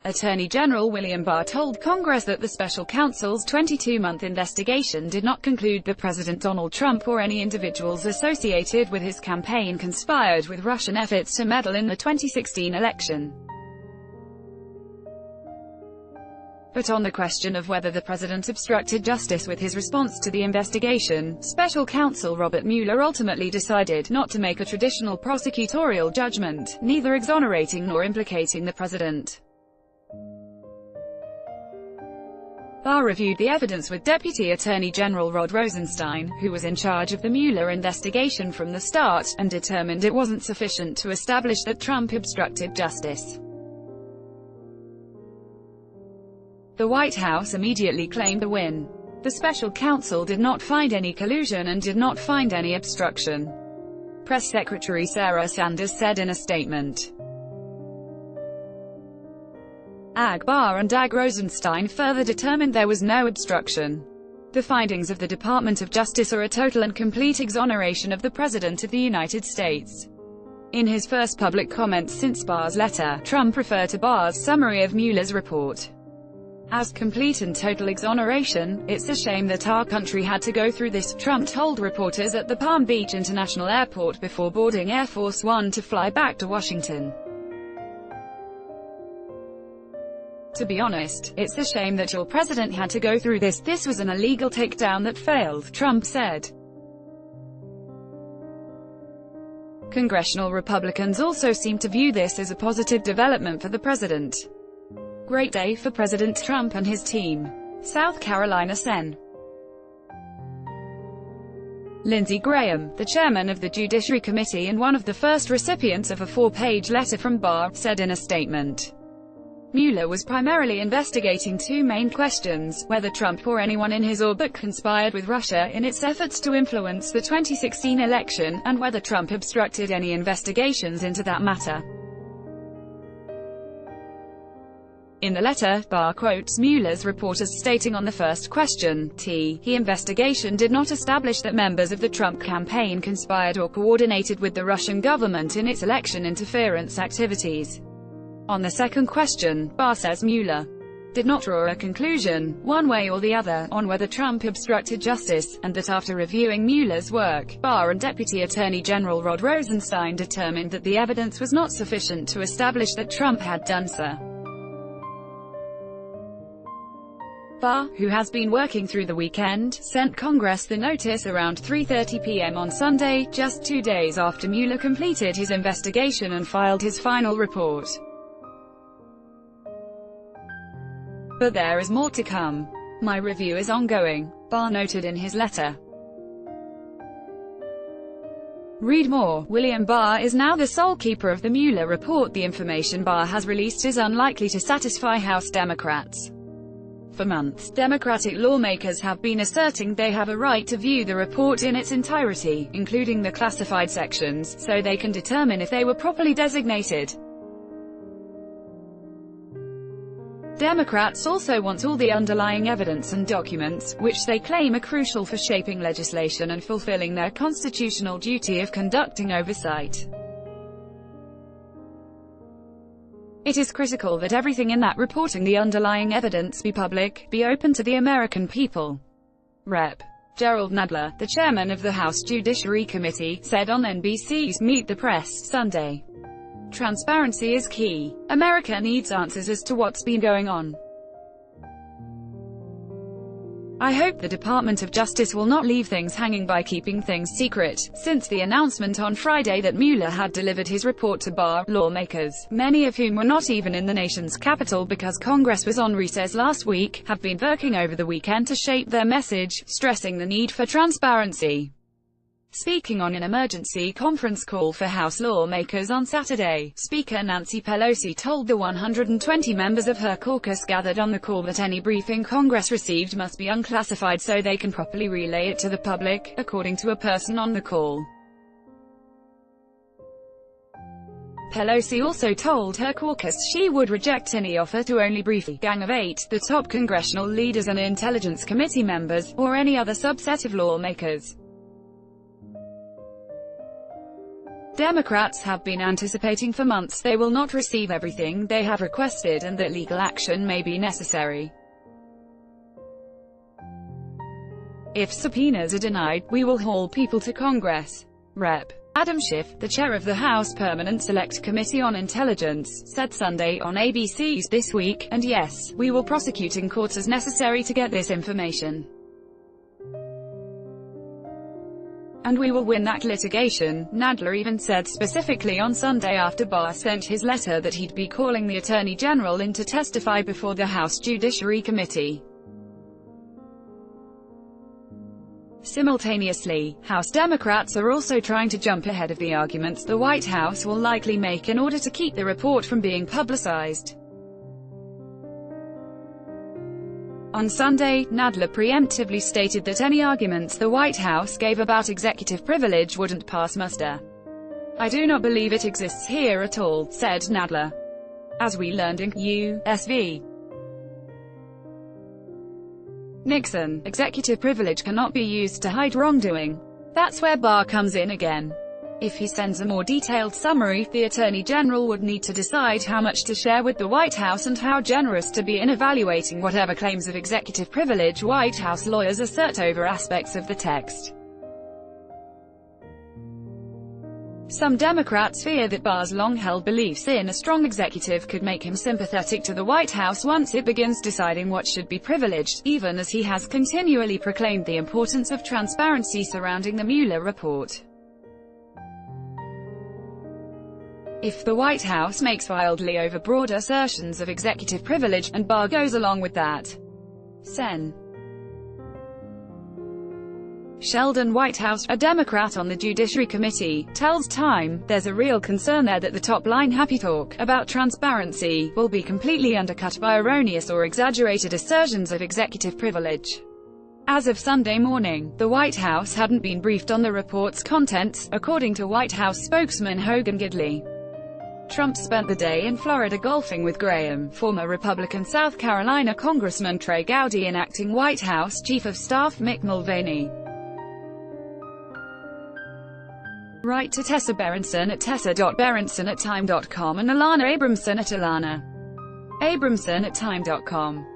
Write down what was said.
Attorney General William Barr told Congress that the special counsel's 22-month investigation did not conclude that President Donald Trump or any individuals associated with his campaign conspired with Russian efforts to meddle in the 2016 election. But on the question of whether the president obstructed justice with his response to the investigation, special counsel Robert Mueller ultimately decided not to make a traditional prosecutorial judgment, neither exonerating nor implicating the president. Barr reviewed the evidence with Deputy Attorney General Rod Rosenstein, who was in charge of the Mueller investigation from the start, and determined it wasn't sufficient to establish that Trump obstructed justice. The White House immediately claimed the win. The special counsel did not find any collusion and did not find any obstruction. Press Secretary Sarah Sanders said in a statement. Barr and Rosenstein further determined there was no obstruction. The findings of the Department of Justice are a total and complete exoneration of the President of the United States. In his first public comments since Barr's letter, Trump referred to Barr's summary of Mueller's report as complete and total exoneration. "It's a shame that our country had to go through this," Trump told reporters at the Palm Beach International Airport before boarding Air Force One to fly back to Washington. "To be honest, it's a shame that your president had to go through this. This was an illegal takedown that failed," Trump said. Congressional Republicans also seem to view this as a positive development for the president. "Great day for President Trump and his team." South Carolina Sen. Lindsey Graham, the chairman of the Judiciary Committee and one of the first recipients of a 4-page letter from Barr, said in a statement, Mueller was primarily investigating two main questions: whether Trump or anyone in his orbit conspired with Russia in its efforts to influence the 2016 election, and whether Trump obstructed any investigations into that matter. In the letter, Barr quotes Mueller's report as stating on the first question, the investigation did not establish that members of the Trump campaign conspired or coordinated with the Russian government in its election interference activities. On the second question, Barr says Mueller did not draw a conclusion, one way or the other, on whether Trump obstructed justice, and that after reviewing Mueller's work, Barr and Deputy Attorney General Rod Rosenstein determined that the evidence was not sufficient to establish that Trump had done so. Barr, who has been working through the weekend, sent Congress the notice around 3:30 p.m. on Sunday, just 2 days after Mueller completed his investigation and filed his final report. But there is more to come. My review is ongoing, Barr noted in his letter. Read more. William Barr is now the sole keeper of the Mueller report. The information Barr has released is unlikely to satisfy House Democrats. For months, Democratic lawmakers have been asserting they have a right to view the report in its entirety, including the classified sections, so they can determine if they were properly designated. Democrats also want all the underlying evidence and documents, which they claim are crucial for shaping legislation and fulfilling their constitutional duty of conducting oversight. It is critical that everything in that reporting, the underlying evidence, be public, be open to the American people. Rep. Gerald Nadler, the chairman of the House Judiciary Committee, said on NBC's Meet the Press Sunday. Transparency is key. America needs answers as to what's been going on. I hope the Department of Justice will not leave things hanging by keeping things secret. Since the announcement on Friday that Mueller had delivered his report to Barr, lawmakers, many of whom were not even in the nation's capital because Congress was on recess last week, have been working over the weekend to shape their message, stressing the need for transparency. Speaking on an emergency conference call for House lawmakers on Saturday, Speaker Nancy Pelosi told the 120 members of her caucus gathered on the call that any briefing Congress received must be unclassified so they can properly relay it to the public, according to a person on the call. Pelosi also told her caucus she would reject any offer to only brief a gang of 8, the top congressional leaders and Intelligence Committee members, or any other subset of lawmakers. Democrats have been anticipating for months they will not receive everything they have requested and that legal action may be necessary. If subpoenas are denied, we will haul people to Congress. Rep. Adam Schiff, the chair of the House Permanent Select Committee on Intelligence, said Sunday on ABC's This Week, and yes, we will prosecute in court as necessary to get this information. And we will win that litigation. Nadler even said specifically on Sunday after Barr sent his letter that he'd be calling the Attorney General in to testify before the House Judiciary Committee. Simultaneously, House Democrats are also trying to jump ahead of the arguments the White House will likely make in order to keep the report from being publicized. On Sunday, Nadler preemptively stated that any arguments the White House gave about executive privilege wouldn't pass muster. "I do not believe it exists here at all," said Nadler. "As we learned in U.S. v. Nixon, executive privilege cannot be used to hide wrongdoing. That's where Barr comes in again. If he sends a more detailed summary, the Attorney General would need to decide how much to share with the White House and how generous to be in evaluating whatever claims of executive privilege White House lawyers assert over aspects of the text." Some Democrats fear that Barr's long-held beliefs in a strong executive could make him sympathetic to the White House once it begins deciding what should be privileged, even as he has continually proclaimed the importance of transparency surrounding the Mueller report. If the White House makes wildly overbroad assertions of executive privilege, and Barr goes along with that, Sen. Sheldon Whitehouse, a Democrat on the Judiciary Committee, tells Time, "There's a real concern there that the top-line happy talk about transparency will be completely undercut by erroneous or exaggerated assertions of executive privilege." As of Sunday morning, the White House hadn't been briefed on the report's contents, according to White House spokesman Hogan Gidley. Trump spent the day in Florida golfing with Graham, former Republican South Carolina Congressman Trey Gowdy and acting White House Chief of Staff Mick Mulvaney. Write to Tessa Berenson at tessa.berenson@time.com and Alana Abramson at alana.abramson@time.com.